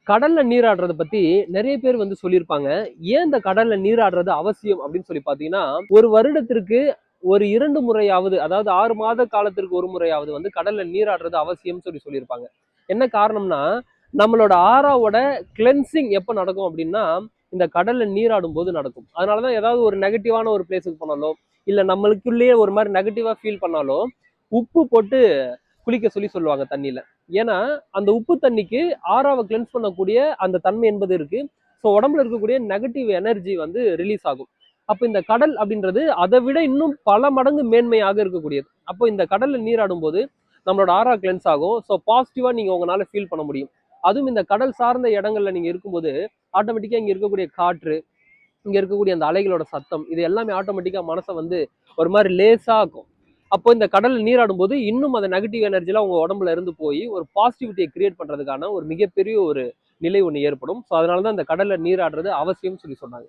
கடல்ல நீராடுறத பத்தி நிறைய பேர் வந்து சொல்லியிருப்பாங்க. ஏன் இந்த கடல்ல நீராடுறது அவசியம் அப்படின்னு சொல்லி பார்த்தீங்கன்னா, ஒரு வருடத்திற்கு ஒரு 2 முறையாவது, அதாவது 6 மாத காலத்திற்கு ஒரு முறையாவது வந்து கடல்ல நீராடுறது அவசியம்னு சொல்லியிருப்பாங்க. என்ன காரணம்னா, நம்மளோட ஆறாவோட கிளென்சிங் எப்ப நடக்கும் அப்படின்னா, இந்த கடல்ல நீராடும் போது நடக்கும். அதனால தான் ஏதாவது ஒரு நெகட்டிவான ஒரு பிளேஸ்க்கு போனாலோ, இல்ல நம்மளுக்குள்ளேயே ஒரு மாரி நெகட்டிவா ஃபீல் பண்ணாலோ, உப்பு போட்டு குளிக்க சொல்லுவாங்க தண்ணியில. ஏன்னா அந்த உப்பு தண்ணிக்கு ஆறாவை கிளென்ஸ் பண்ணக்கூடிய அந்த தன்மை என்பது இருக்கு. ஸோ உடம்புல இருக்கக்கூடிய நெகட்டிவ் எனர்ஜி வந்து ரிலீஸ் ஆகும். அப்போ இந்த கடல் அப்படின்றது அதை விட இன்னும் பல மடங்கு மேன்மையாக இருக்கக்கூடியது. அப்போ இந்த கடல்ல நீராடும் போது நம்மளோட ஆறா கிளென்ஸ் ஆகும். ஸோ பாசிட்டிவா நீங்க உங்களால ஃபீல் பண்ண முடியும். அதுவும் இந்த கடல் சார்ந்த இடங்கள்ல நீங்க இருக்கும்போது ஆட்டோமேட்டிக்கா இங்க இருக்கக்கூடிய காற்று, இங்க இருக்கக்கூடிய அந்த அலைகளோட சத்தம், இது எல்லாமே ஆட்டோமேட்டிக்கா மனசை வந்து ஒரு மாதிரி லேசா ஆக்கும். அப்போ இந்த கடல்ல நீராடும் போது இன்னும் அந்த நெகட்டிவ் எனர்ஜிலாம் உங்க உடம்புல இருந்து போய் ஒரு பாசிட்டிவிட்டியை கிரியேட் பண்றதுக்கான ஒரு மிகப்பெரிய ஒரு நிலை ஒன்று ஏற்படும். ஸோ அதனாலதான் இந்த கடல்ல நீராடுறது அவசியம் சொன்னாங்க.